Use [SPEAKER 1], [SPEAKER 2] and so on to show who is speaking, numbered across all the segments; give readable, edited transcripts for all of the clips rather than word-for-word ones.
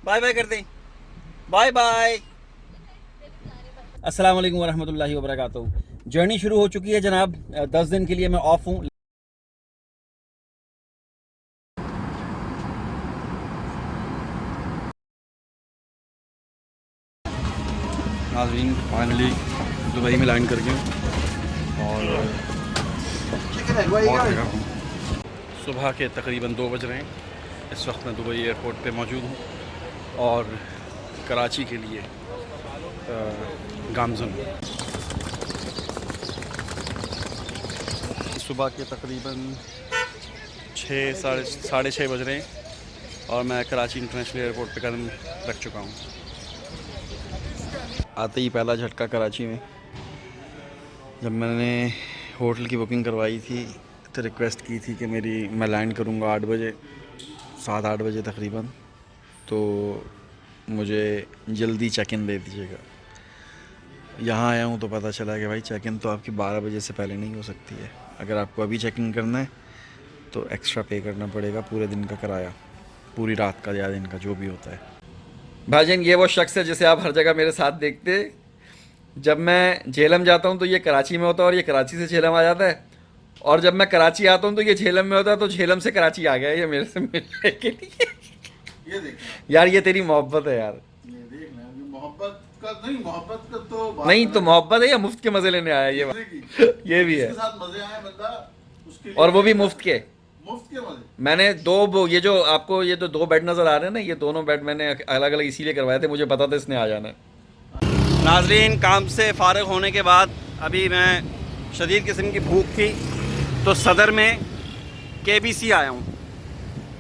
[SPEAKER 1] Bye bye कर दें। Bye bye. अस्सलाम वालेकुम वरहमतुल्लाहि वबरकातुहू। जर्नी शुरू हो चुकी है जनाब। 10 दिन के लिए मैं ऑफ हूँ। नाज़रीन फाइनली दुबई में लैंड कर गया और बहुत जगह हूँ। सुबह के तकरीबन 2 बज रहे हैं। इस वक्त मैं दुबई एयरपोर्ट पे मौजूद हूँ और कराची के लिए गामज़न। सुबह के तकरीबन 6 साढ़े 6 बज रहे हैं और मैं कराची इंटरनेशनल एयरपोर्ट पे कदम रख चुका हूँ। आते ही पहला झटका कराची में। जब मैंने होटल की बुकिंग करवाई थी तो रिक्वेस्ट की थी कि मैं लैंड करूँगा 8 बजे, 7-8 बजे तकरीबन, तो मुझे जल्दी चेक इन दे दीजिएगा। यहाँ आया हूँ तो पता चला कि भाई चेक इन तो आपकी 12 बजे से पहले नहीं हो सकती है। अगर आपको अभी चेक इन करना है तो एक्स्ट्रा पे करना पड़ेगा, पूरे दिन का किराया, पूरी रात का या दिन का जो भी होता है। भाईजान ये वो शख्स है जिसे आप हर जगह मेरे साथ देखते। जब मैं झेलम जाता हूँ तो ये कराची में होता है और ये कराची से झेलम आ जाता है, और जब मैं कराची आता हूँ तो ये झेलम में होता है, तो झेलम से कराची आ गया ये मेरे से मिलने के लिए।
[SPEAKER 2] ये देखना
[SPEAKER 1] यार ये तेरी मोहब्बत है यार।
[SPEAKER 2] ये देखना ये मोहब्बत का नहीं, मोहब्बत का तो बात
[SPEAKER 1] नहीं तो
[SPEAKER 2] अलग है।
[SPEAKER 1] मोहब्बत है या मुफ्त के मजे लेने आया ये
[SPEAKER 2] दूसरे की
[SPEAKER 1] ये भी है।
[SPEAKER 2] जिसके साथ मजे आए बंदा उसके लिए,
[SPEAKER 1] और वो भी मुफ्त के।
[SPEAKER 2] मुफ्त के मजे।
[SPEAKER 1] मैंने ये जो आपको ये जो 2 बेड नज़र आ रहे हैं ना, ये दोनों बेड मैंने अलग अलग इसीलिए करवाए थे, मुझे पता था इसने आ जाना है। नाजरीन काम से फ़ारग होने के बाद अभी मैं शदीद किस्म की भूख थी तो सदर में KBC आया हूँ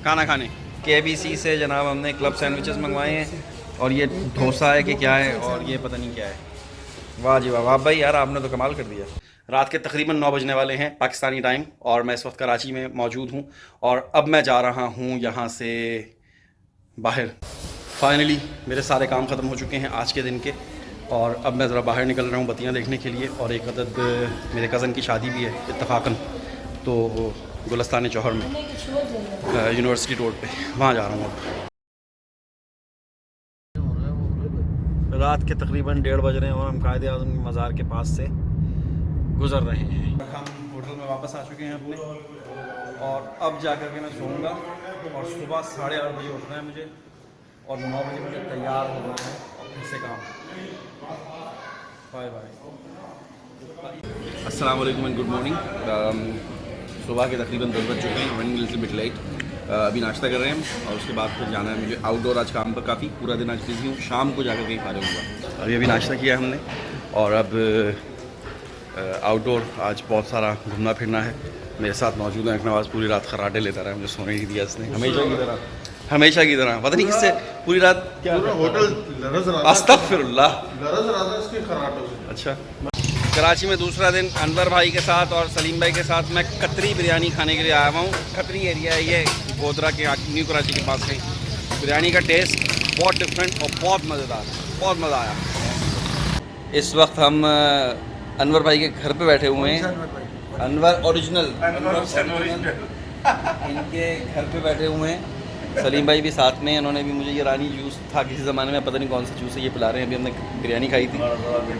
[SPEAKER 1] खाना खाने। KBC से जनाब हमने क्लब सैंडविचेस मंगवाए हैं और ये डोसा है कि क्या है और ये पता नहीं क्या है। वाह जी वाह, वाह भाई यार आपने तो कमाल कर दिया। रात के तकरीबन 9 बजने वाले हैं पाकिस्तानी टाइम और मैं इस वक्त कराची में मौजूद हूँ और अब मैं जा रहा हूँ यहाँ से बाहर। फाइनली मेरे सारे काम ख़त्म हो चुके हैं आज के दिन के और अब मैं ज़रा बाहर निकल रहा हूँ बत्तियाँ देखने के लिए। और एक अदद मेरे कज़न की शादी भी है इत्तफ़ाक़न, तो गुलस्तान जौहर में यूनिवर्सिटी रोड पे, वहाँ जा रहा हूँ अब। रात के तकरीबन 1:30 बज रहे हैं और हम कायदे आज़म की मज़ार के पास से गुज़र रहे हैं। हम होटल में वापस आ चुके हैं अपने और अब जा कर के मैं सोऊंगा और सुबह 8:30 बजे उठना है मुझे और 9 बजे मुझे तैयार होना है और फिर से काम। Bye bye. अस्सलाम वालेकुम एंड गुड मॉर्निंग। सुबह के तकरीबन 10 बज चुके हैं, रनिंग लिटिल बिट लेट। अभी नाश्ता कर रहे हैं और उसके बाद फिर जाना है मुझे आउटडोर। आज काम पर काफ़ी पूरा दिन आज बिजी हूँ, शाम को जाकर कहीं फारिग हुआ। अभी नाश्ता किया हमने और अब आउटडोर आज बहुत सारा घूमना फिरना है। मेरे साथ मौजूद है नवाज, पूरी रात खर्राटे लेता रहा, मुझे सोने नहीं दिया इसने, हमेशा की तरह पता नहीं किससे पूरी रात क्या
[SPEAKER 2] होटल
[SPEAKER 1] अस्तगफिरुल्लाह।
[SPEAKER 2] इसके खर्राटों से।
[SPEAKER 1] अच्छा, कराची में दूसरा दिन अनवर भाई के साथ और सलीम भाई के साथ मैं कतरी बिरयानी खाने के लिए आया हुआ हूँ। कतरी एरिया है ये गोदरा के न्यू कराची के पास है। बिरयानी का टेस्ट बहुत डिफरेंट और बहुत मज़ेदार, बहुत मज़ा आया। इस वक्त हम अनवर भाई के घर पे बैठे हुए हैं। अनवर ओरिजिनल इनके घर पे बैठे हुए हैं। सलीम भाई भी साथ में, उन्होंने भी मुझे ये रानी जूस था किसी ज़माने में, पता नहीं कौन सा जूस है, ये पिला रहे हैं। अभी हमने बिरयानी खाई थी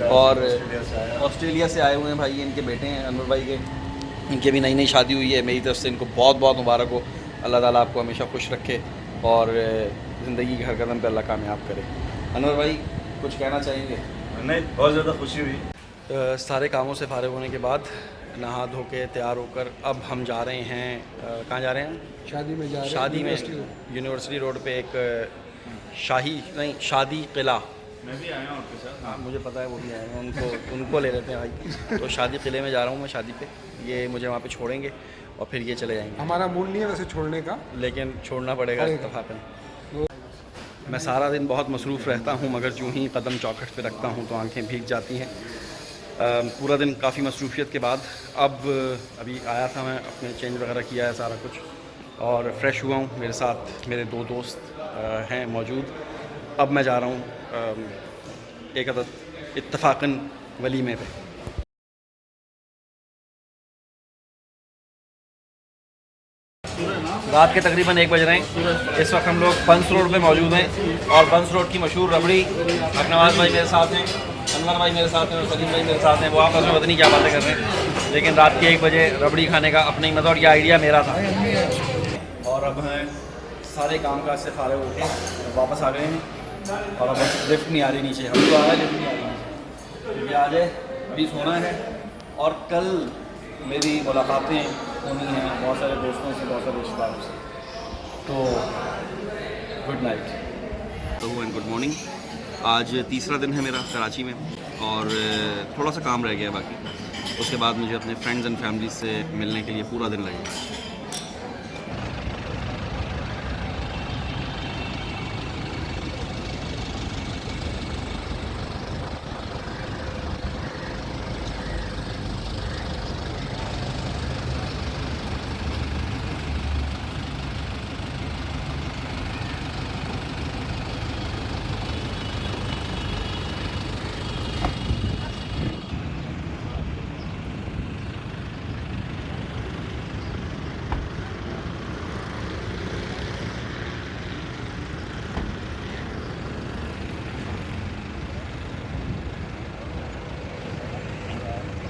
[SPEAKER 1] और ऑस्ट्रेलिया से आए हुए हैं भाई, इनके बेटे हैं अनवर भाई के, इनकी अभी नई नई शादी हुई है। मेरी तरफ से इनको बहुत बहुत मुबारक हो। अल्लाह ताला आपको हमेशा खुश रखे और ज़िंदगी के हर कदम पे अल्लाह कामयाब करे। अनवर भाई कुछ कहना चाहेंगे?
[SPEAKER 3] नहीं, बहुत ज़्यादा खुशी हुई।
[SPEAKER 1] सारे कामों से फारिग होने के बाद नहा धो के तैयार होकर अब हम जा रहे हैं कहाँ जा रहे हैं?
[SPEAKER 4] शादी में जा रहे हैं।
[SPEAKER 1] शादी में यूनिवर्सिटी रोड पे एक शादी किला।
[SPEAKER 3] मैं भी आया हूँ आपके साथ।
[SPEAKER 1] हाँ मुझे पता है, वो भी आएंगे, उनको ले लेते हैं भाई। तो शादी किले में जा रहा हूँ मैं शादी पे, ये मुझे वहाँ पे छोड़ेंगे और फिर ये चले जाएंगे।
[SPEAKER 4] हमारा मूड नहीं है वैसे छोड़ने का,
[SPEAKER 1] लेकिन छोड़ना पड़ेगा इत्तफाक़न। मैं सारा दिन बहुत मसरूफ़ रहता हूँ मगर जो ही कदम चौखट पे रखता हूँ तो आंखें भीग जाती हैं। पूरा दिन काफ़ी मसरूफियत के बाद अब अभी आया था मैं, अपने चेंज वगैरह किया है सारा कुछ और फ़्रेश हुआ हूँ। मेरे साथ मेरे 2 दोस्त हैं मौजूद। अब मैं जा रहा हूँ एक अदद इत्तफाक़न वलीमे पे। रात के तकरीबन 1 बज रहे हैं। इस वक्त हम लोग बंस रोड पे मौजूद हैं और बंस रोड की मशहूर रबड़ी, अकनवाज भाई मेरे साथ हैं, अनवर भाई मेरे साथ हैं और सलीम भाई मेरे साथ हैं। वो आपस में पता नहीं क्या बातें कर रहे हैं, लेकिन रात के 1 बजे रबड़ी खाने का अपना ही मज़ा, और ये आइडिया मेरा था। और अब हैं सारे काम काज से फारिग होकर वापस आ गए हैं और अब लिफ्ट नहीं आ रही नीचे, हम तो आ रहे लिफ्ट नहीं आ रही नीचे, क्योंकि आज अभी सोना है और कल मेरी मुलाकातें होनी हैं बहुत सारे दोस्तों से, बहुत सारे रिश्तेदारों से। तो गुड नाइट तो एंड गुड मॉर्निंग। आज तीसरा दिन है मेरा कराची में और थोड़ा सा काम रह गया है बाकी, उसके बाद मुझे अपने फ्रेंड्स एंड फैमिली से मिलने के लिए पूरा दिन लगेगा।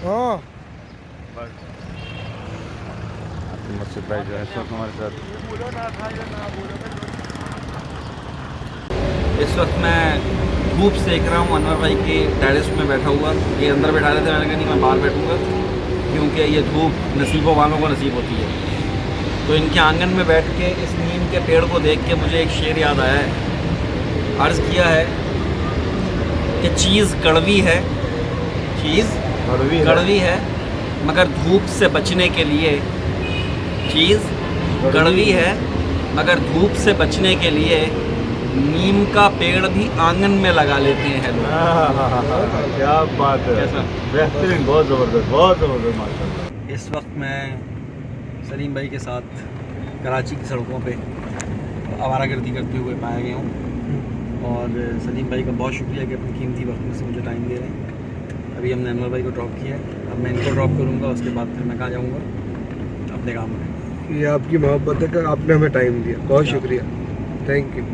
[SPEAKER 4] हाँ
[SPEAKER 3] मस्जिद भाई जो है इस वक्त हमारे साथ।
[SPEAKER 1] इस वक्त मैं धूप सेक रहा हूँ अनवर भाई के टेरेस में बैठा हुआ। ये अंदर बैठा रहे थे, मैंने कहा नहीं मैं बाहर बैठूँगा क्योंकि ये धूप नसीबों वालों को नसीब होती है। तो इनके आंगन में बैठ के इस नीम के पेड़ को देख के मुझे एक शेर याद आया है। अर्ज़ किया है कि चीज़ कड़वी है, चीज़ कड़वी है मगर धूप से बचने के लिए, चीज़ कड़वी है मगर धूप से बचने के लिए नीम का पेड़ भी आंगन में लगा लेते हैं लोग।
[SPEAKER 3] क्या बात है,
[SPEAKER 1] कैसा?
[SPEAKER 3] बेहतरीन, बहुत ज़बरदस्त माशाल्लाह।
[SPEAKER 1] इस वक्त मैं सलीम भाई के साथ कराची की सड़कों पे आवारागर्दी करते हुए पाया गया हूँ और सलीम भाई का बहुत शुक्रिया कि अपनी कीमती वक्त में से मुझे टाइम दे रहे हैं। अभी हमने अनवर भाई को ड्रॉप किया है, अब मैं इनको ड्रॉप करूँगा, उसके बाद फिर मैं कहाँ जाऊँगा अपने काम में।
[SPEAKER 4] ये आपकी मोहब्बत है कि आपने हमें टाइम दिया, बहुत शुक्रिया, थैंक यू।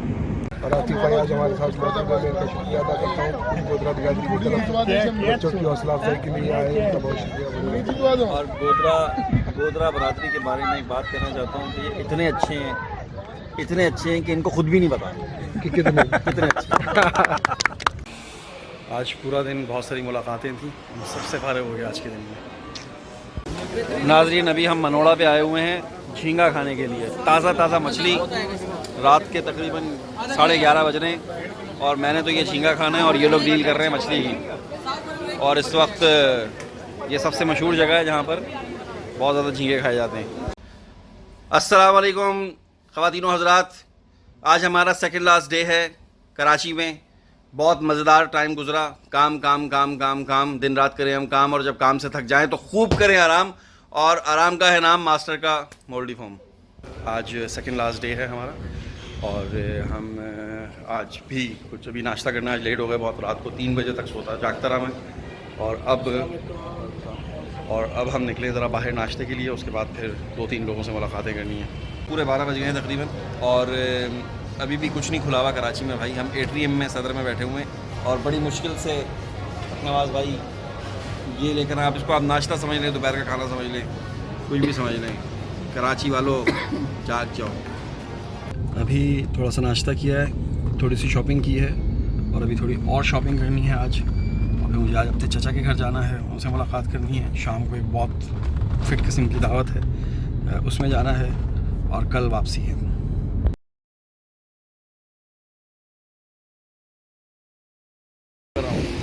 [SPEAKER 4] और आतिफ भाई आज हमारे साथ मौजूद है, मैं इनका शुक्रिया अदा करता हूँ। गोदरा बिरादरी की तरफ बच्चों की हौसला अफजाई के लिए आए, उनका बहुत शुक्रिया।
[SPEAKER 1] और गोदरा बरादरी के बारे में एक बात कहना चाहता हूँ कि ये इतने अच्छे हैं कि इनको खुद भी नहीं पता
[SPEAKER 4] कि कितने
[SPEAKER 1] अच्छे। आज पूरा दिन बहुत सारी मुलाकातें थी, हम सबसे फारिग हो गया आज के दिन में। नाज़रीन अभी हम मनोड़ा पे आए हुए हैं झींगा खाने के लिए। ताज़ा मछली, रात के तकरीबन 11:30 बज रहे हैं और मैंने तो ये झींगा खाना है और ये लोग डील कर रहे हैं मछली की। और इस वक्त ये सबसे मशहूर जगह है जहाँ पर बहुत ज़्यादा झींगे खाए जाते हैं। अस्सलाम वालेकुम ख़वातीन व हज़रात, आज हमारा सेकंड लास्ट डे है कराची में। बहुत मज़ेदार टाइम गुजरा, काम, दिन रात करें हम काम, और जब काम से थक जाएं तो खूब करें आराम, और आराम का है नाम मास्टर का मोल्डी फॉर्म। आज सेकंड लास्ट डे है हमारा और हम आज भी कुछ अभी नाश्ता करना, आज लेट हो गए बहुत, रात को 3 बजे तक जागता रहा मैं। और अब हम निकले ज़रा बाहर नाश्ते के लिए, उसके बाद फिर 2-3 लोगों से मुलाकातें करनी है। पूरे 12 बज गए हैं तकरीबन और अभी भी कुछ नहीं खुला हुआ कराची में भाई। हम एट्रियम में सदर में बैठे हुए हैं और बड़ी मुश्किल से अकनवाज भाई ये लेकर आप इसको आप नाश्ता समझ लें, दोपहर का खाना समझ लें, कुछ भी समझ लें, कराची वालों जाग जाओ। अभी थोड़ा सा नाश्ता किया है, थोड़ी सी शॉपिंग की है और अभी थोड़ी और शॉपिंग करनी है आज। और फिर मुझे आज अपने चचा के घर जाना है, उनसे मुलाकात करनी है। शाम को एक बहुत फिट किस्म की दावत है, उसमें जाना है और कल वापसी है।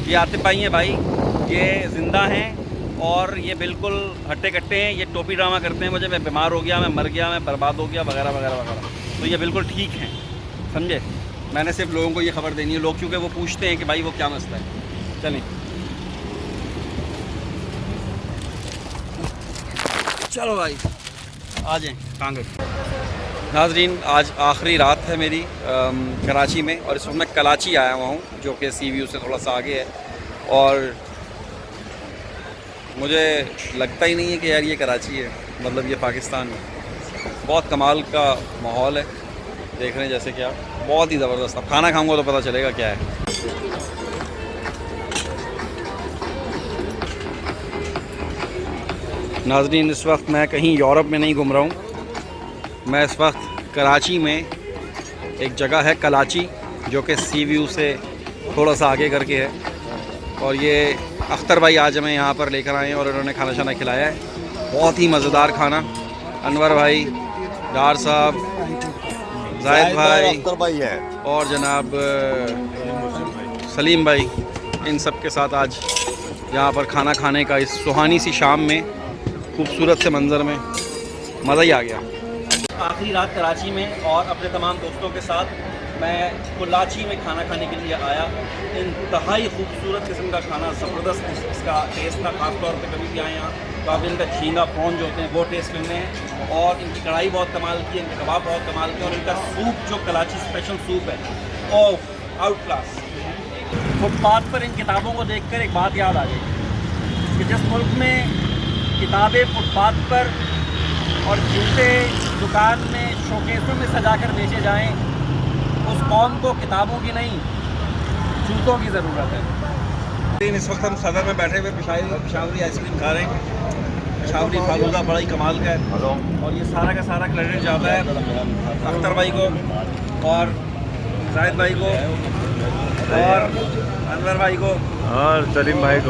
[SPEAKER 1] ये आतिफ भाई हैं भाई, ये ज़िंदा हैं और ये बिल्कुल हट्टे कट्टे हैं। ये टोपी ड्रामा करते हैं मुझे, मैं बीमार हो गया, मैं मर गया, मैं बर्बाद हो गया वगैरह वगैरह वगैरह। तो ये बिल्कुल ठीक हैं, समझे। मैंने सिर्फ लोगों को ये खबर देनी है, लोग क्योंकि वो पूछते हैं कि भाई वो क्या मसला है। चलें चलो भाई आ जाएँ कांगड़। नाज़रीन आज आखिरी रात है मेरी कराची में और इस वक्त मैं कराची आया हुआ हूँ जो कि सी व्यू से थोड़ा सा आगे है। और मुझे लगता ही नहीं है कि यार ये कराची है, मतलब ये पाकिस्तान है। बहुत कमाल का माहौल है, देख रहे हैं जैसे कि आप, बहुत ही ज़बरदस्त। अब खाना खाऊंगा तो पता चलेगा क्या है। नाज़रीन, इस वक्त मैं कहीं यूरोप में नहीं घूम रहा हूँ, मैं इस वक्त कराची में एक जगह है कलाची, जो कि सी व्यू से थोड़ा सा आगे करके है, और ये अख्तर भाई आज हमें यहाँ पर लेकर आए हैं और उन्होंने खाना शाना खिलाया है, बहुत ही मज़ेदार खाना। अनवर भाई, डार साहब, जाहिद भाई,
[SPEAKER 3] अख्तर भाई है
[SPEAKER 1] और जनाब सलीम भाई, इन सब के साथ आज यहाँ पर खाना खाने का इस सुहानी सी शाम में, खूबसूरत से मंज़र में मज़ा ही आ गया। आखिरी रात कराची में और अपने तमाम दोस्तों के साथ मैं कुलाची में खाना खाने के लिए आया। इंतहाई खूबसूरत किस्म का खाना, ज़बरदस्त इसका टेस्ट था। ख़ास तौर पे कभी भी आए यहाँ तो आप इनका झींगा प्रॉन जो होते हैं वो टेस्ट करने हैं, और इनकी कढ़ाई बहुत कमाल की है, इनके कबाब बहुत कमाल के, और इनका सूप जो कराची स्पेशल सूप है वो आउट क्लास। फुटपाथ पर इन किताबों को देखकर एक बात याद आ गई कि जिस मुल्क में किताबें फुटपाथ पर और जूते दुकान में शोकेसों में सजाकर बेचे जाएं, उस कौम को किताबों की नहीं जूतों की ज़रूरत है। लेकिन इस वक्त हम सदर में बैठे हुए पेशावरी आइसक्रीम खा रहे हैं। पेशावरी फालूदा बड़ा ही कमाल का है, और ये सारा का सारा क्रेडिट जाता है अख्तर भाई को और जाहिद भाई को और अनवर भाई को
[SPEAKER 3] और सलीम भाई को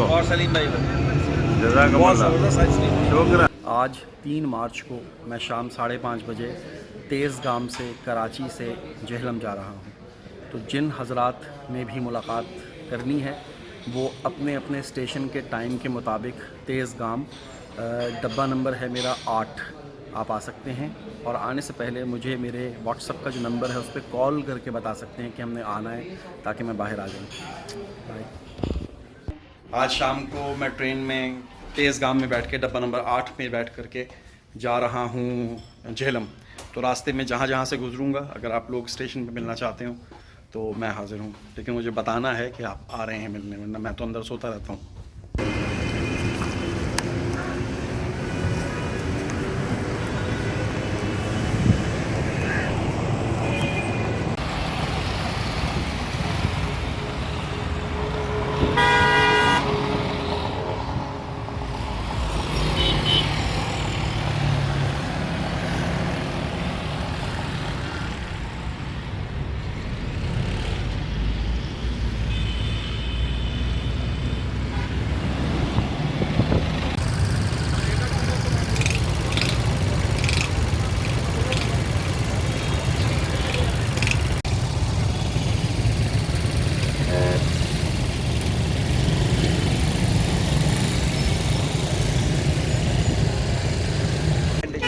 [SPEAKER 1] बहुत ज़बरदस्त आइसक्रीम।
[SPEAKER 3] शुक्र।
[SPEAKER 1] आज 3 मार्च को मैं शाम 5:30 बजे तेज़गाम से कराची से जेहलम जा रहा हूँ। तो जिन हज़रात ने भी मुलाकात करनी है वो अपने अपने स्टेशन के टाइम के मुताबिक तेज़गाम, डब्बा नंबर है मेरा 8, आप आ सकते हैं। और आने से पहले मुझे मेरे व्हाट्सएप का जो नंबर है उस पर कॉल करके बता सकते हैं कि हमने आना है, ताकि मैं बाहर आ जाऊँ। बाय। आज शाम को मैं ट्रेन में तेज़गाम में बैठ के डब्बा नंबर 8 में बैठ करके जा रहा हूँ जेहलम। तो रास्ते में जहाँ जहाँ से गुजरूँगा, अगर आप लोग स्टेशन पे मिलना चाहते हो तो मैं हाज़िर हूँ, लेकिन मुझे बताना है कि आप आ रहे हैं मिलने, वरना मैं तो अंदर सोता रहता हूँ।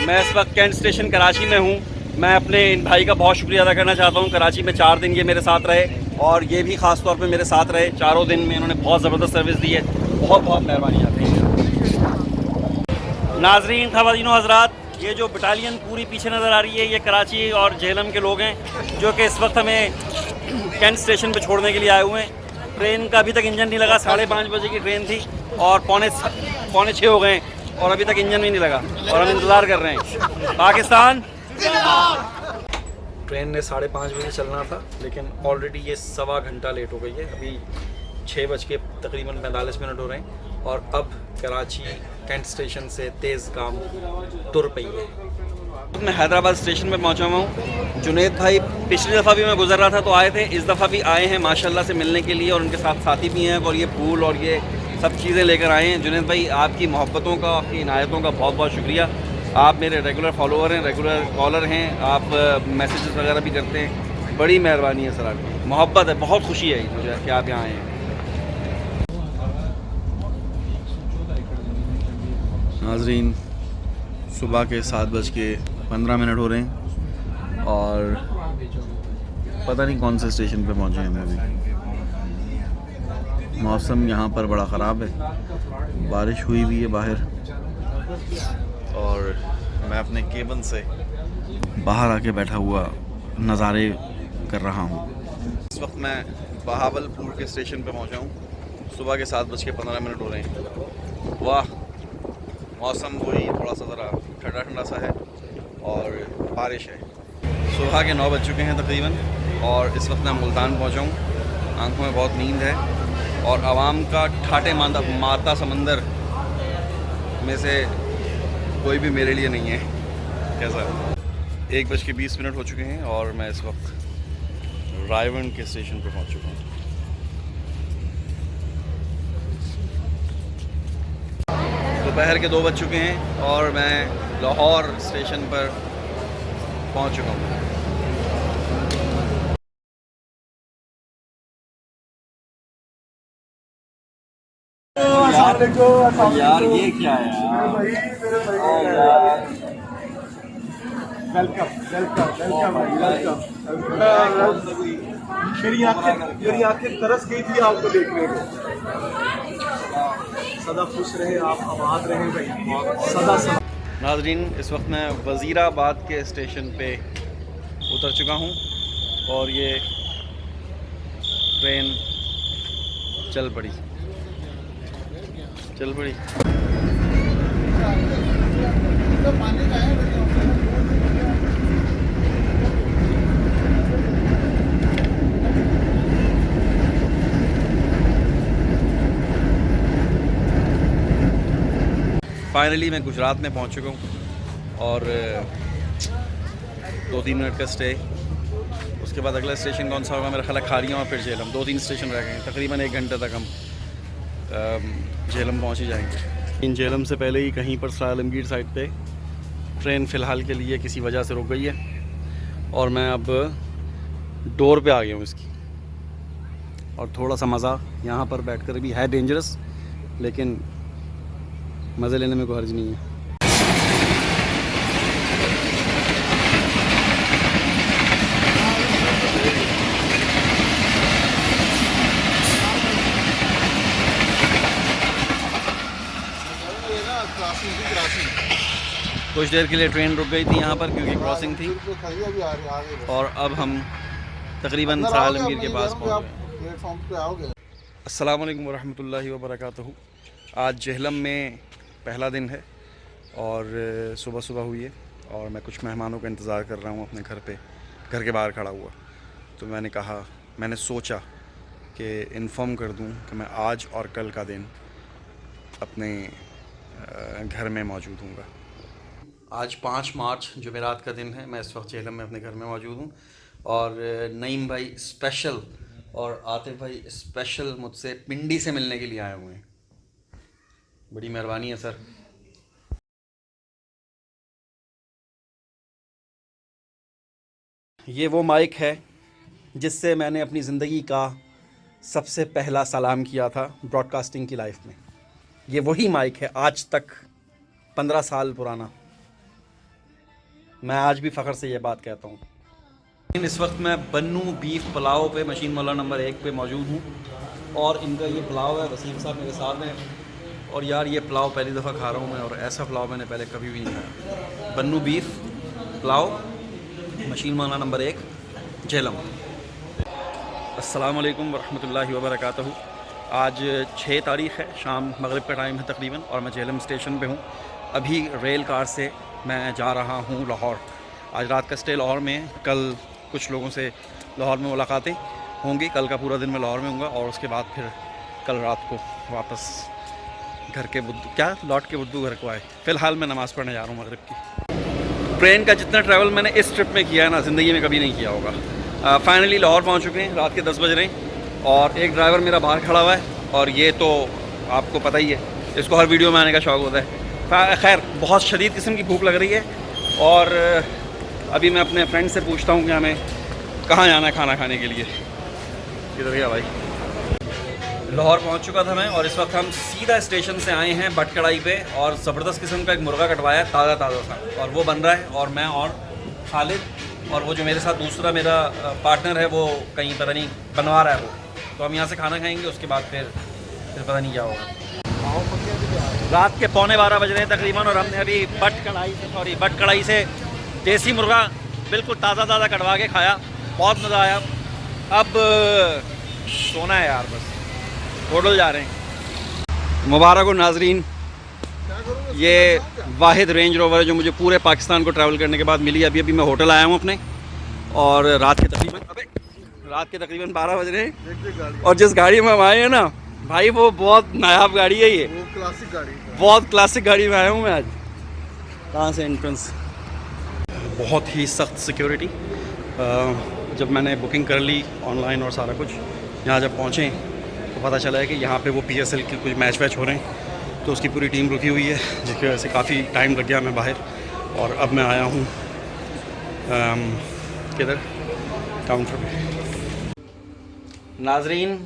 [SPEAKER 1] मैं इस वक्त कैंट स्टेशन कराची में हूँ। मैं अपने इन भाई का बहुत शुक्रिया अदा करना चाहता हूँ। कराची में 4 दिन ये मेरे साथ रहे, और ये भी ख़ास तौर पे मेरे साथ रहे। 4 दिन में इन्होंने बहुत ज़बरदस्त सर्विस दी है। बहुत बहुत मेहरबानी आते हैं। नाजरीन, ख़वातीन हज़रात, ये जो बटालियन पूरी पीछे नज़र आ रही है, ये कराची और जेहलम के लोग हैं जो कि इस वक्त हमें कैंट स्टेशन पर छोड़ने के लिए आए हुए हैं। ट्रेन का अभी तक इंजन नहीं लगा। 5:30 बजे की ट्रेन थी और पौने 6 हो गए और अभी तक इंजन भी नहीं लगा, और हम इंतज़ार कर रहे हैं। पाकिस्तान। ट्रेन ने 5:30 बजे चलना था, लेकिन ऑलरेडी ये 1.25 घंटा लेट हो गई है। अभी 6 बज के तकरीबन 45 मिनट हो रहे हैं, और अब कराची कैंट स्टेशन से तेज़गाम तुर पई है। मैं हैदराबाद स्टेशन पे पहुंचा हुआ हूँ। जुनेद भाई पिछली दफ़ा भी मैं गुजर रहा था तो आए थे, इस दफ़ा भी आए हैं माशाल्लाह से मिलने के लिए, और उनके साथ साथी भी हैं, और ये फूल और ये सब चीज़ें लेकर आए हैं। जुनेद भाई, आपकी मोहब्बतों का, आपकी इनायतों का बहुत बहुत शुक्रिया। आप मेरे रेगुलर फॉलोअर हैं, रेगुलर कॉलर हैं, आप मैसेजेस वगैरह भी करते हैं। बड़ी मेहरबानी है सर, आपकी मोहब्बत है। बहुत खुशी है मुझे कि आप यहाँ आए हैं। नाज़रीन, सुबह के 7:15 हो रहे हैं, और पता नहीं कौन से स्टेशन पे पहुँचे हैं हम अभी। मौसम यहाँ पर बड़ा ख़राब है, बारिश हुई भी है बाहर, और मैं अपने केबिन से बाहर आके बैठा हुआ नज़ारे कर रहा हूँ। इस वक्त मैं बहावलपुर के स्टेशन पे पहुँचा हूँ। सुबह के 7:15 हो रहे हैं। वाह, मौसम वही थोड़ा सा ज़रा ठंडा ठंडा सा है, और बारिश है। सुबह के 9 बज चुके हैं तकरीबन और इस वक्त मैं मुल्तान पहुंचा हूं। आंखों में बहुत नींद है और आवाम का ठाटे मारता समंदर में से कोई भी मेरे लिए नहीं है। कैसा 1:20 हो चुके हैं और मैं इस वक्त रायवन के स्टेशन पर पहुंच चुका हूं। दोपहर के 2 बज चुके हैं और मैं लाहौर स्टेशन पर पहुंच चुका हूं। यार ये क्या है यार?
[SPEAKER 4] मेरी आंखें तरस गई थी आपको देखने को। सदा खुश रहे आप, आबाद रहे भाई, सदा सदा।
[SPEAKER 1] नाज़रीन, इस वक्त मैं वज़ीराबाद के स्टेशन पे उतर चुका हूँ और ये ट्रेन चल पड़ी। फाइनली मैं गुजरात में पहुंच चुका हूं और 2-3 मिनट का स्टे। उसके बाद अगला स्टेशन कौन सा होगा? मेरा ख्याल है खारियां और फिर झेलम। 2-3 स्टेशन रह गए हैं। तकरीबन 1 घंटे तक हम झेलम पहुंच ही जाएंगे। इन झेलम से पहले ही कहीं पर आलमगीर साइड पे ट्रेन फ़िलहाल के लिए किसी वजह से रुक गई है और मैं अब डोर पे आ गया हूँ इसकी। और थोड़ा सा मज़ा यहाँ पर बैठकर भी है, डेंजरस, लेकिन मज़े लेने में कोई हर्ज नहीं है। कुछ देर के लिए ट्रेन रुक गई थी यहाँ पर क्योंकि क्रॉसिंग थी और अब हम तकरीबन आलमगीर के पास पहुँच गए। अस्सलाम वालेकुम वरहमतुल्लाहि वबरकातुहू। आज झेलम में पहला दिन है और सुबह हुई है और मैं कुछ मेहमानों का इंतज़ार कर रहा हूँ अपने घर के बाहर खड़ा हुआ। तो मैंने सोचा कि इन्फॉर्म कर दूँ कि मैं आज और कल का दिन अपने घर में मौजूद हूँगा। आज 5 मार्च जुमेरात का दिन है। मैं इस वक्त झेलम में अपने घर में मौजूद हूँ और नईम भाई स्पेशल और आतिफ भाई स्पेशल मुझसे पिंडी से मिलने के लिए आए हुए हैं। बड़ी मेहरबानी है सर। ये वो माइक है जिससे मैंने अपनी ज़िंदगी का सबसे पहला सलाम किया था ब्रॉडकास्टिंग की लाइफ में। ये वही माइक है, आज तक 15 साल पुराना। मैं आज भी फ़ख्र से ये बात कहता हूँ। इस वक्त मैं बन्नू बीफ पुलाव पे मशीन मौला नंबर 1 पे मौजूद हूँ और इनका ये पुलाव है। वसीम साहब मेरे साथ हैं और यार ये पुलाव पहली दफ़ा खा रहा हूँ मैं और ऐसा पुलाव मैंने पहले कभी भी नहीं खाया। बन्नू बीफ पुलाव, मशीन मौला नंबर 1, झेलम। अस्सलाम वालेकुम वरहमतुल्लाहि वबरकातुहू। आज 6 तारीख़ है, शाम मगरिब का टाइम है तकरीबन और मैं झेलम स्टेशन पे हूँ। अभी रेल कार से मैं जा रहा हूँ लाहौर। आज रात का स्टे लाहौर में। कल कुछ लोगों से लाहौर में मुलाकातें होंगी। कल का पूरा दिन मैं लाहौर में हूँगा और उसके बाद फिर कल रात को वापस घर के लौट के बुद्धू घर को आए। फ़िलहाल मैं नमाज़ पढ़ने जा रहा हूँ मगरिब की। ट्रेन का जितना ट्रैवल मैंने इस ट्रिप में किया है ना, ज़िंदगी में कभी नहीं किया होगा। फाइनली लाहौर पहुँच चुके हैं। रात के 10 बज रहे हैं और एक ड्राइवर मेरा बाहर खड़ा हुआ है और ये तो आपको पता ही है, इसको हर वीडियो में आने का शौक़ होता है। खैर, बहुत शदीद किस्म की भूख लग रही है और अभी मैं अपने फ्रेंड से पूछता हूँ कि हमें कहाँ जाना है खाना खाने के लिए। किधर गया भाई? लाहौर पहुँच चुका था मैं और इस वक्त हम सीधा स्टेशन से आए हैं बट कढ़ाई पे और ज़बरदस्त किस्म का एक मुर्गा कटवाया ताज़ा सा और वो बन रहा है और मैं और खालिद और वो जो मेरे साथ दूसरा मेरा पार्टनर है वो कहीं पता नहीं बनवा रहा है वो। तो हम यहाँ से खाना खाएँगे, उसके बाद फिर पता नहीं क्या होगा। रात के 11:15 बज रहे हैं तकरीबन और हमने अभी बट कढ़ाई से देसी मुर्गा बिल्कुल ताज़ा कटवा के खाया। बहुत मज़ा आया। अब सोना है यार, बस होटल जा रहे हैं। मुबारक हो नाजरीन, ये वाहिद रेंज रोवर है जो मुझे पूरे पाकिस्तान को ट्रैवल करने के बाद मिली। अभी मैं होटल आया हूँ अपने, और रात के तकरीबन 12 बज रहे हैं। और जिस गाड़ी में हम आए हैं ना भाई, वो बहुत नायाब गाड़ी है। ये
[SPEAKER 2] वो क्लासिक गाड़ी है।
[SPEAKER 1] बहुत क्लासिक गाड़ी में आया हूँ मैं आज। कहाँ से एंट्रेंस? बहुत ही सख्त सिक्योरिटी। जब मैंने बुकिंग कर ली ऑनलाइन और सारा कुछ, यहाँ जब पहुँचे तो पता चला है कि यहाँ पे वो PSL के कुछ मैच वैच हो रहे हैं, तो उसकी पूरी टीम रुकी हुई है, जिसकी वजह से काफ़ी टाइम लग गया मैं बाहर। और अब मैं आया हूँ किधर, काउंटर पे। नाजरीन,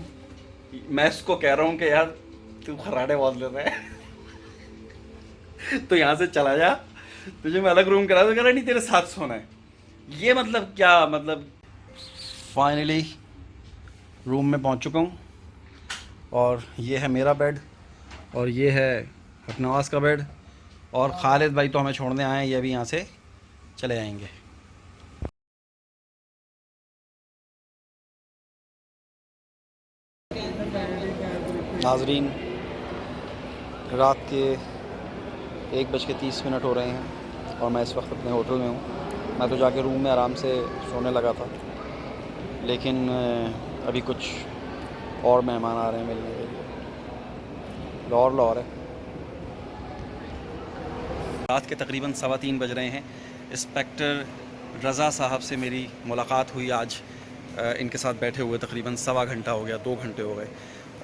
[SPEAKER 1] मैं इसको कह रहा हूँ कि यार तू खराटे बहुत लेता है तो यहाँ से चला जा, तुझे मैं अलग रूम करा दूँ। कह रहा नहीं, तेरे साथ सोना है। ये मतलब क्या, मतलब फाइनली रूम में पहुँच चुका हूँ, और ये है मेरा बेड, और ये है नवाज़ का बेड, और खालिद भाई तो हमें छोड़ने आए हैं, ये भी यहाँ से चले जाएंगे। नाजरीन, रात के 1:30 हो रहे हैं और मैं इस वक्त अपने होटल में हूँ। मैं तो जाके रूम में आराम से सोने लगा था, लेकिन अभी कुछ और मेहमान आ रहे हैं मिलने के लिए। लाहौर है। रात के तकरीबन 3:15 बज रहे हैं। इंस्पेक्टर रज़ा साहब से मेरी मुलाकात हुई आज। इनके साथ बैठे हुए तकरीबन 1.25 घंटा हो गया, 2 घंटे हो गए,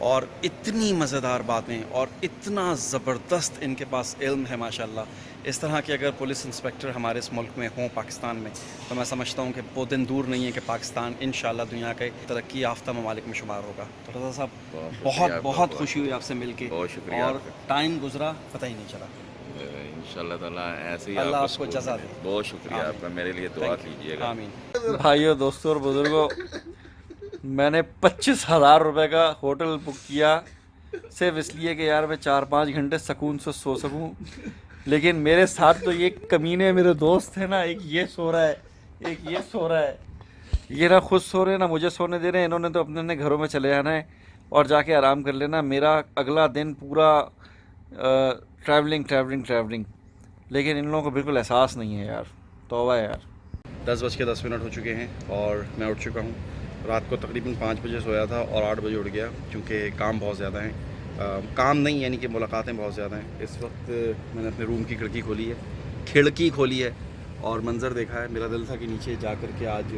[SPEAKER 1] और इतनी मज़ेदार बातें और इतना ज़बरदस्त इनके पास इल्म है माशाल्लाह। इस तरह के अगर पुलिस इंस्पेक्टर हमारे इस मुल्क में हों, पाकिस्तान में, तो मैं समझता हूँ कि वो दिन दूर नहीं है कि पाकिस्तान इंशाल्लाह दुनिया के तरक्की याफ्ता ममालिक में शुमार होगा। तो रज़ा साहब, बहुत खुशी हुई आपसे मिल के,
[SPEAKER 3] बहुत शुक्रिया।
[SPEAKER 1] और टाइम गुजरा पता ही नहीं चला।
[SPEAKER 3] इंशाल्लाह ताला ऐसे ही
[SPEAKER 1] अल्लाह आपको जज़ा दे।
[SPEAKER 3] बहुत शुक्रिया आपका, मेरे लिए दुआ कीजिएगा।
[SPEAKER 1] आमीन। भाइयों, दोस्तों और बुज़ुर्गों, मैंने 25,000 रुपये का होटल बुक किया सिर्फ इसलिए कि यार मैं 4-5 घंटे सुकून से सो सकूं। लेकिन मेरे साथ तो ये कमीने मेरे दोस्त हैं ना, एक ये सो रहा है, एक ये सो रहा है। ये ना खुद सो रहे हैं ना मुझे सोने दे रहे हैं। इन्होंने तो अपने अपने घरों में चले जाना है और जाके आराम कर लेना। मेरा अगला दिन पूरा ट्रैवलिंग। लेकिन इन लोगों को बिल्कुल एहसास नहीं है यार। तौबा है यार। 10:10 हो चुके हैं और मैं उठ चुका हूँ। रात को तकरीबन 5 बजे सोया था और 8 बजे उठ गया, क्योंकि काम बहुत ज़्यादा है। काम नहीं, यानी कि मुलाकातें बहुत ज़्यादा हैं। इस वक्त मैंने अपने रूम की खिड़की खोली है और मंज़र देखा है। मेरा दिल था कि नीचे जा कर के आज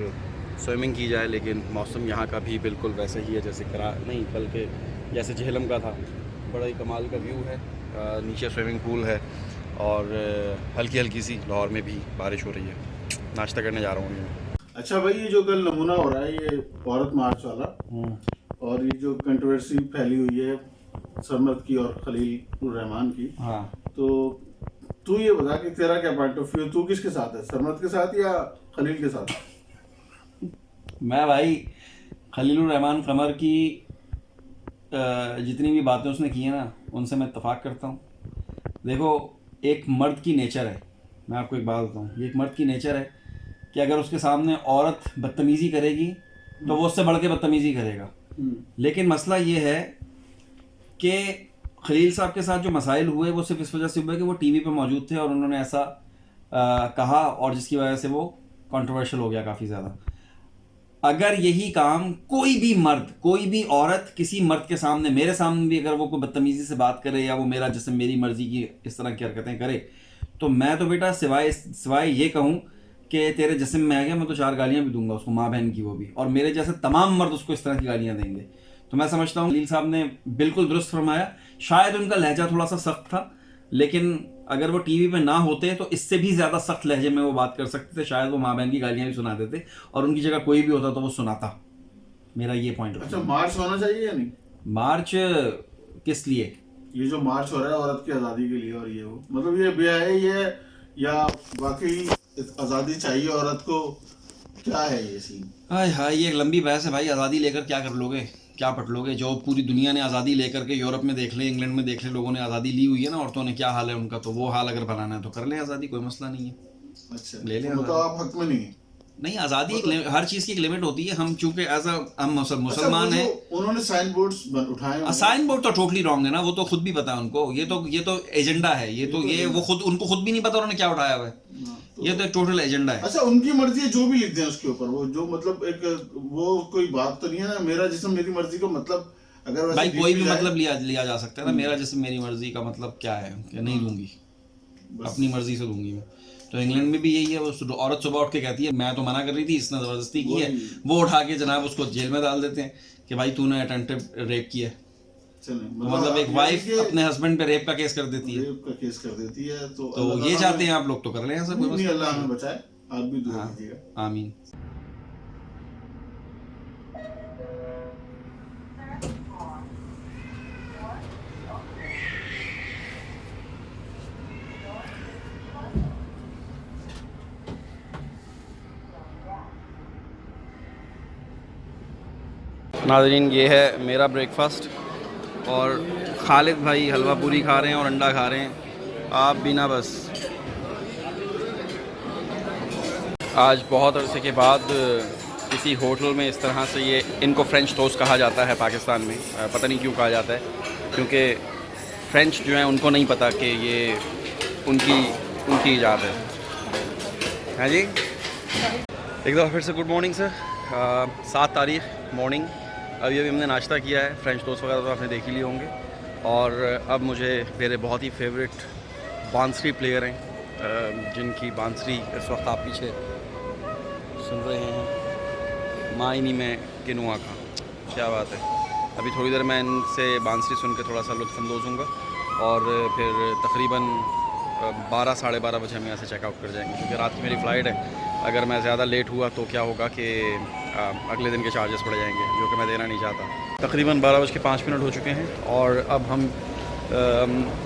[SPEAKER 1] स्विमिंग की जाए, लेकिन मौसम यहाँ का भी बिल्कुल वैसे ही है जैसे बल्कि जैसे झेलम का था। बड़ा ही कमाल का व्यू है। नीचे स्विमिंग पूल है और हल्की सी लाहौर में भी बारिश हो रही है। नाश्ता करने जा रहा हूँ मैं।
[SPEAKER 2] अच्छा भाई, ये जो कल नमूना हो रहा है, ये औरत मार्च वाला, और ये जो कंट्रोवर्सी फैली हुई है सरमद की और खलील रहमान की,
[SPEAKER 1] हाँ,
[SPEAKER 2] तो तू ये बता कि तेरा क्या पॉइंट ऑफ व्यू, तू किसके साथ है, सरमद के साथ या खलील के साथ?
[SPEAKER 1] मैं भाई खलीलुर रहमान कमर की जितनी भी बातें उसने की हैं ना, उनसे मैं इत्तेफाक करता हूँ। देखो, एक मर्द की नेचर है, मैं आपको एक बात बताऊँ, ये एक मर्द की नेचर है कि अगर उसके सामने औरत बदतमीज़ी करेगी तो वो उससे बढ़ के बदतमीज़ी करेगा। लेकिन मसला ये है कि खलील साहब के साथ जो मसाइल हुए वो सिर्फ इस वजह से हुए कि वो टीवी पे मौजूद थे और उन्होंने ऐसा कहा, और जिसकी वजह से वो कंट्रोवर्शियल हो गया काफ़ी ज़्यादा। अगर यही काम कोई भी मर्द, कोई भी औरत किसी मर्द के सामने, मेरे सामने भी अगर वो कोई बदतमीज़ी से बात करे या वो मेरा जैसे मेरी मर्जी की इस तरह की हरकतें करे, तो मैं तो बेटा सिवाय ये कहूँ कि तेरे जिस्म में आ गया, मैं तो 4 गालियाँ भी दूंगा उसको, माँ बहन की वो भी, और मेरे जैसे तमाम मर्द उसको इस तरह की गालियाँ देंगे। तो मैं समझता हूँ खलील साहब ने बिल्कुल दुरुस्त फरमाया। शायद उनका लहजा थोड़ा सा सख्त था, लेकिन अगर वो टीवी पे ना होते तो इससे भी ज़्यादा सख्त लहजे में वो बात कर सकते थे। शायद वो माँ बहन की गालियाँ भी सुना देते, और उनकी जगह कोई भी होता तो वो सुनाता। मेरा ये पॉइंट।
[SPEAKER 2] अच्छा, मार्च होना चाहिए या नहीं?
[SPEAKER 1] मार्च किस लिए?
[SPEAKER 2] ये जो मार्च हो रहा है औरत की आज़ादी के लिए, और ये वो मतलब ये ब्याह है ये, या वाकई आज़ादी चाहिए औरत को, क्या है ये सीन?
[SPEAKER 1] हाय, ये एक लंबी बहस है भाई। आज़ादी लेकर क्या कर लोगे, क्या पढ़ लोगे? जो पूरी दुनिया ने आज़ादी लेकर के, यूरोप में देख ले, इंग्लैंड में देख ले, लोगों ने आज़ादी ली हुई है ना, औरतों ने, क्या हाल है उनका। तो वो हाल अगर बनाना है तो कर ले आज़ादी, कोई मसला नहीं है।
[SPEAKER 2] अच्छा,
[SPEAKER 1] ले ले
[SPEAKER 2] तो मतलब आप हक में नहीं है?
[SPEAKER 1] नहीं, आज़ादी हर चीज़ की एक लिमिट होती है। हम चूंकि एज हम मुसलमान
[SPEAKER 2] अच्छा,
[SPEAKER 1] हैं।
[SPEAKER 2] उन्होंने साइन बोर्ड्स उठाए होंगे।
[SPEAKER 1] साइन बोर्ड तो टोटली रॉन्ग है ना, वो तो खुद भी पता है उनको। ये तो एजेंडा है। ये वो खुद उनको खुद भी नहीं पता उन्होंने क्या उठाया हुआ है। ये तो एक टोटल एजेंडा है।
[SPEAKER 2] अच्छा, उनकी मर्जी है, जो भी लिख दें उसके ऊपर, वो जो मतलब एक वो कोई बात तो नहीं है ना, मेरा जिस्म मेरी मर्जी का मतलब अगर वैसे
[SPEAKER 1] भाई
[SPEAKER 2] लिख
[SPEAKER 1] कोई भी
[SPEAKER 2] जाए-
[SPEAKER 1] मतलब लिया जा सकता है ना। मेरा जिसम मेरी मर्जी का मतलब क्या है कि नहीं लूंगी, अपनी मर्जी से लूंगी मैं। तो इंग्लैंड में भी यही है। वो औरत सुबह उठ के कहती है मैं तो मना कर रही थी, इसने ज़बरदस्ती की है, वो उठा के जनाब उसको जेल में डाल देते हैं कि भाई तूने अटेम्प्टेड रेप किया है।
[SPEAKER 2] चलें,
[SPEAKER 1] मतलब एक वाइफ अपने हस्बैंड पे रेप का केस कर देती है।
[SPEAKER 2] रेप का केस कर देती है, तो
[SPEAKER 1] ये चाहते हैं आप लोग तो कर लें ऐसा। कोई
[SPEAKER 2] नहीं, अल्लाह हमें बचाए, आप भी दुआ
[SPEAKER 1] हाँ,
[SPEAKER 2] कीजिएगा।
[SPEAKER 1] आमीन। नाज़रीन, ये है मेरा ब्रेकफास्ट और खालिद भाई हलवा पूरी खा रहे हैं और अंडा खा रहे हैं। आप भी ना बस। आज बहुत अरसे के बाद किसी होटल में इस तरह से ये इनको फ़्रेंच टोस्ट कहा जाता है पाकिस्तान में। पता नहीं क्यों कहा जाता है, क्योंकि फ़्रेंच जो है उनको नहीं पता कि ये उनकी ईजाद है। हाँ जी, एक दफ़ा फिर से गुड मॉर्निंग सर। 7 तारीख मॉर्निंग। अभी हमने नाश्ता किया है। फ़्रेंच टोस्ट वगैरह तो आपने देख ही लिए होंगे। और अब मुझे मेरे बहुत ही फेवरेट बांसुरी प्लेयर हैं, जिनकी बांसुरी इस वक्त आप पीछे सुन रहे हैं, मायनी में किनुआ का। क्या बात है। अभी थोड़ी देर मैं इनसे बांसुरी सुन के थोड़ा सा लुत्फ़अंदोज़ होऊंगा और फिर तकरीबन 12 साढ़े 12 बजे हम यहाँ से चेकआउट कर जाएंगे, क्योंकि रात की मेरी फ़्लाइट है। अगर मैं ज़्यादा लेट हुआ तो क्या होगा कि अगले दिन के चार्जेस पड़ जाएंगे, जो कि मैं देना नहीं चाहता। तकरीबन 12:05 हो चुके हैं और अब हम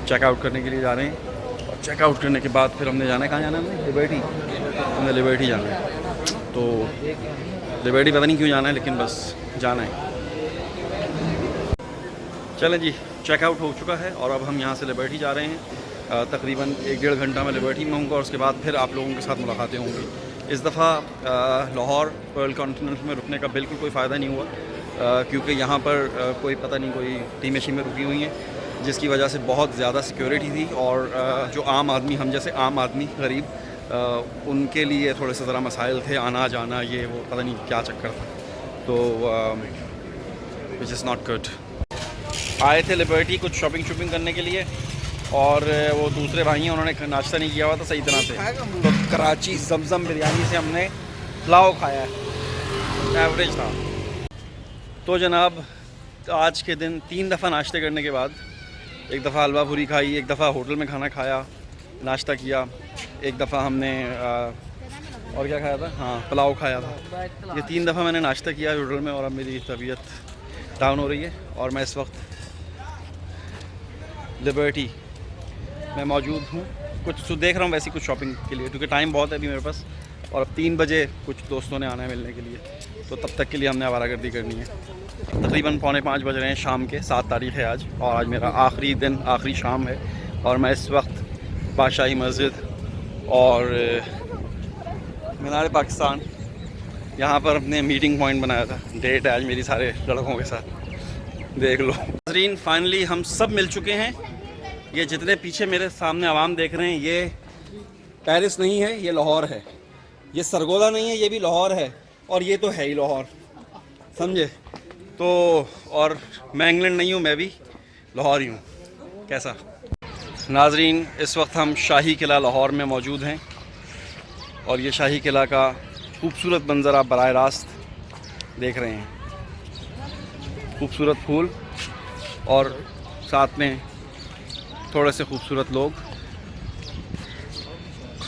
[SPEAKER 1] चेकआउट करने के लिए जा रहे हैं। और चेकआउट करने के बाद फिर हमने जाना है, कहाँ जाना है हमने? लिबर्टी। हमने लिबर्टी जाना है। तो लिबर्टी पता नहीं क्यों जाना है, लेकिन बस जाना है। चलें जी, चेकआउट हो चुका है और अब हम यहाँ से लिबर्टी जा रहे हैं। तकरीबन 1-1.5 घंटा मैं लिबर्टी में होऊंगा और उसके बाद फिर आप लोगों के साथ मुलाकातें होंगी। इस दफ़ा लाहौर पर्ल कॉन्टिनेंट में रुकने का बिल्कुल कोई फ़ायदा नहीं हुआ, क्योंकि यहाँ पर कोई पता नहीं कोई टीमें शीमें रुकी हुई हैं, जिसकी वजह से बहुत ज़्यादा सिक्योरिटी थी। और जो आम आदमी, हम जैसे आम आदमी गरीब, उनके लिए थोड़े से ज़रा मसाइल थे, आना जाना, ये वो पता नहीं क्या चक्कर था। तो विच इज़ नॉट गुड। आए थे लिबर्टी कुछ शॉपिंग करने के लिए, और वो दूसरे भाई हैं, उन्होंने नाश्ता नहीं किया हुआ था सही तरह से। तो कराची जमजम बिरयानी से हमने पुलाव खाया है, एवरेज था। तो जनाब, आज के दिन 3 दफ़ा नाश्ते करने के बाद, एक दफ़ा हलवा पूरी खाई, एक दफ़ा होटल में खाना खाया, नाश्ता किया, एक दफ़ा हमने और क्या खाया था, हाँ पुलाव खाया था। ये 3 दफ़ा मैंने नाश्ता किया होटल में और अब मेरी तबीयत डाउन हो रही है। और मैं इस वक्त लिबर्टी मैं मौजूद हूँ। कुछ देख रहा हूँ वैसे कुछ शॉपिंग के लिए, क्योंकि टाइम बहुत है अभी मेरे पास और अब 3 बजे कुछ दोस्तों ने आना है मिलने के लिए, तो तब तक के लिए हमने आवारागर्दी करनी है। तकरीबन 4:45 बज रहे हैं शाम के। 7 तारीख है आज और आज मेरा आखिरी दिन, आखिरी शाम है। और मैं इस वक्त बादशाही मस्जिद और मीनार पाकिस्तान, यहाँ पर अपने मीटिंग पॉइंट बनाया था। डेट है आज मेरी सारे लड़कों के साथ, देख लो। नाज़रीन, फाइनली हम सब मिल चुके हैं। ये जितने पीछे मेरे सामने आवाम देख रहे हैं, ये पेरिस नहीं है, ये लाहौर है। ये सरगोदा नहीं है, ये भी लाहौर है। और ये तो है ही लाहौर, समझे? तो और मैं इंग्लैंड नहीं हूँ, मैं भी लाहौर ही हूँ। कैसा? नाज़रीन, इस वक्त हम शाही किला लाहौर में मौजूद हैं और ये शाही किला का खूबसूरत मंज़र आप बराह रास्त देख रहे हैं। खूबसूरत फूल और साथ में थोड़े से खूबसूरत लोग।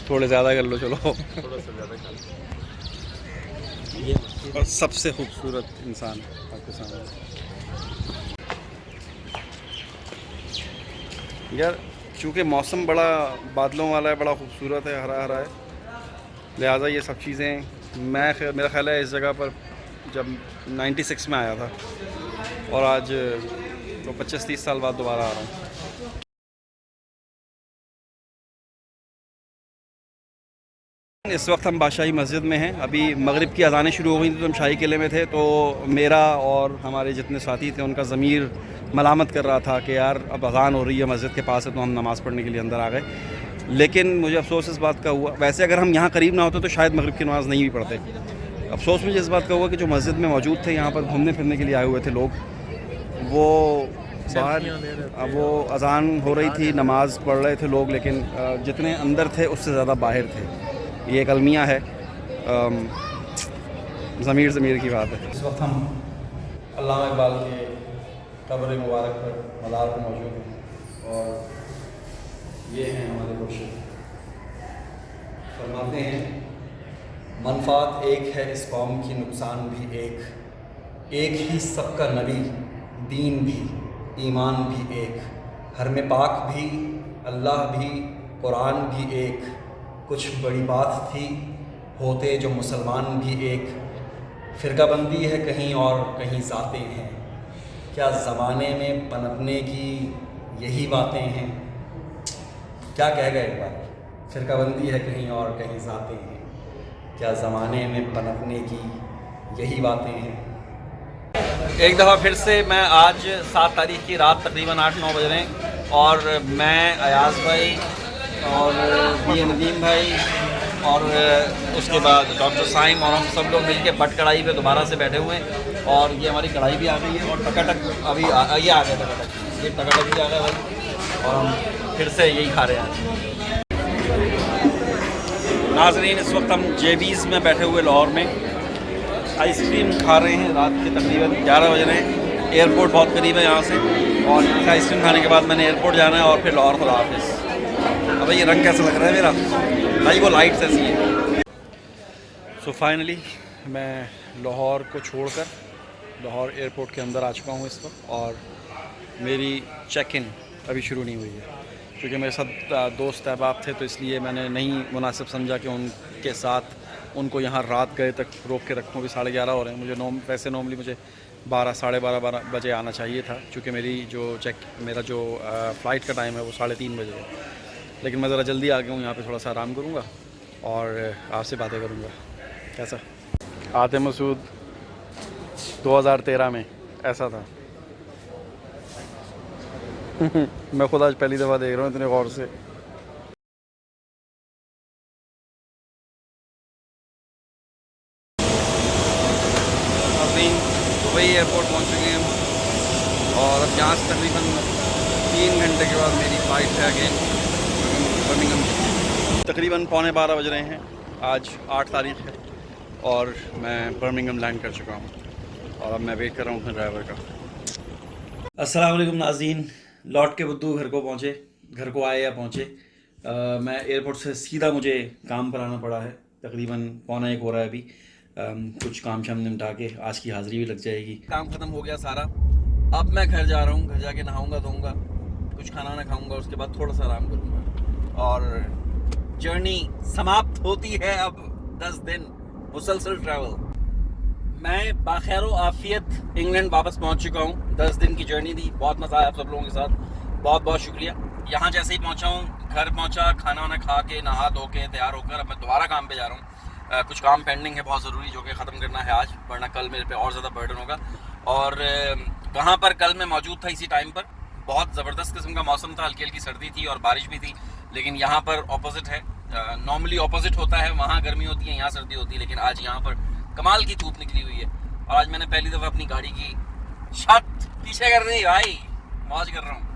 [SPEAKER 1] थोड़े ज़्यादा कर लो, चलो। और सबसे खूबसूरत इंसान आपके सामने। यार, चूँकि मौसम बड़ा बादलों वाला है, बड़ा खूबसूरत है, हरा हरा है, लिहाजा ये सब चीज़ें मेरा ख्याल है इस जगह पर जब 96 में आया था और आज तो 25-30 साल बाद दोबारा आ रहा हूँ। इस वक्त हम बादशाही मस्जिद में हैं। अभी मगरिब की अज़ानें शुरू हो गई थी तो हम शाही किले में थे, तो मेरा और हमारे जितने साथी थे उनका ज़मीर मलामत कर रहा था कि यार अब अज़ान हो रही है, मस्जिद के पास है, तो हम नमाज़ पढ़ने के लिए अंदर आ गए। लेकिन मुझे अफसोस इस बात का हुआ, वैसे अगर हम यहाँ करीब ना होते तो शायद मगरिब की नमाज़ नहीं भी पढ़ते। अफसोस मुझे इस बात का हुआ कि जो मस्जिद में मौजूद थे, यहाँ पर घूमने फिरने के लिए आए हुए थे लोग, वो बाहर वो अज़ान हो रही थी, नमाज़ पढ़ रहे थे लोग, लेकिन जितने अंदर थे उससे ज़्यादा बाहर थे। ये एक अलमिया है, ज़मीर की बात है। इस वक्त हम अल्लामा इकबाल के कब्र मुबारक पर मज़ार पर मौजूद हैं और ये हैं हमारे मुर्शिद। फरमाते हैं मनफात एक है इस कौम की, नुकसान भी एक ही सबका नबी, दीन भी, ईमान भी एक, हरम पाक भी, अल्लाह भी, कुरान भी एक, कुछ बड़ी बात थी होते जो मुसलमान भी एक, फ़िरकाबंदी है कहीं और कहीं ज़ातें हैं, क्या ज़माने में पनपने की यही बातें हैं। क्या कह गए एक बार, फ़िरकाबंदी है कहीं और कहीं ज़ातें हैं, क्या ज़माने में पनपने की यही बातें हैं। एक दफ़ा फिर से मैं आज 7 तारीख़ की रात तकरीबन 8-9 बज रहे हैं और मैं अयाज़ भाई और बी नदीम भाई और उसके बाद डॉक्टर साइम और हम सब लोग मिलके बट कढ़ाई पे दोबारा से बैठे हुए हैं और ये हमारी कढ़ाई भी आ गई है और टकाटक अभी ये आ गया टकाटक, ये टकाटक भी आ गया भाई और हम फिर से यही खा रहे हैं। नाज़रीन, इस वक्त हम जेबीज़ में बैठे हुए लाहौर में आइसक्रीम खा रहे हैं। रात के तकरीबन 11 बज रहे हैं। एयरपोर्ट बहुत करीब है यहाँ से और आइसक्रीम खाने के बाद मैंने एयरपोर्ट जाना है और फिर लाहौर खुदा हाफिज़। अब ये रंग कैसा लग रहा है मेरा भाई, वो लाइट्स ऐसी है। सो फाइनली मैं लाहौर को छोड़कर लाहौर एयरपोर्ट के अंदर आ चुका हूँ इस वक्त और मेरी चेक इन अभी शुरू नहीं हुई है क्योंकि मेरे साथ दोस्त अहबाब थे, तो इसलिए मैंने नहीं मुनासिब समझा कि उनके साथ उनको यहाँ रात गए तक रोक के रखूँ। अभी 11:30 हो रहे हैं। मुझे वैसे नॉर्मली मुझे 12-12:30 बजे आना चाहिए था क्योंकि मेरा जो फ़्लाइट का टाइम है वो 3:30 बजे है, लेकिन मैं ज़रा जल्दी आ गया हूँ। यहाँ पे थोड़ा सा आराम करूँगा और आपसे बातें करूँगा। कैसा आते मसूद 2013 में ऐसा था। मैं खुद आज पहली दफ़ा देख रहा हूँ इतने गौर से। अभी दुबई एयरपोर्ट पहुँच चुके हैं और अब यहाँ से तकरीबन 3 घंटे के बाद मेरी फ़्लाइट है अगेन बर्मिंघम। तकरीबन 11:45 बज रहे हैं। आज 8 तारीख़ है और मैं बर्मिंघम लैंड कर चुका हूँ और अब मैं वेट कर रहा हूँ अपने ड्राइवर का। अस्सलाम वालेकुम नाज़रीन, लौट के बुद्धू घर को पहुँचे, घर को आए या पहुँचे। मैं एयरपोर्ट से सीधा मुझे काम पर आना पड़ा है। तकरीबन 11:45 हो रहा है अभी। कुछ काम शाम निपटा के आज की हाज़िरी भी लग जाएगी। काम ख़त्म हो गया सारा। अब मैं घर जा रहा हूँ। घर जाके नहाऊँगा धोऊँगा, कुछ खाना वाना खाऊँगा, उसके बाद थोड़ा सा आराम करूँगा और जर्नी समाप्त होती है। अब 10 दिन मुसलसल ट्रैवल। मैं बाखैर आफियत इंग्लैंड वापस पहुंच चुका हूं। 10 दिन की जर्नी थी, बहुत मज़ा आया आप सब लोगों के साथ, बहुत बहुत शुक्रिया। यहाँ जैसे ही पहुंचा हूं, घर पहुंचा, खाना वाना खा के नहा धो के तैयार होकर अब मैं दोबारा काम पे जा रहा हूं। कुछ काम पेंडिंग है बहुत ज़रूरी जो कि ख़त्म करना है आज, वरना कल मेरे पे और ज़्यादा बर्डन होगा। और वहाँ पर कल मैं मौजूद था इसी टाइम पर। बहुत ज़बरदस्त किस्म का मौसम था, हल्की हल्की सर्दी थी और बारिश भी थी, लेकिन यहाँ पर ऑपोजिट है। नॉर्मली ऑपोजिट होता है, वहाँ गर्मी होती है, यहाँ सर्दी होती है, लेकिन आज यहाँ पर कमाल की धूप निकली हुई है। और आज मैंने पहली दफ़ा अपनी गाड़ी की छत पीछे कर दी भाई, मौज कर रहा हूँ।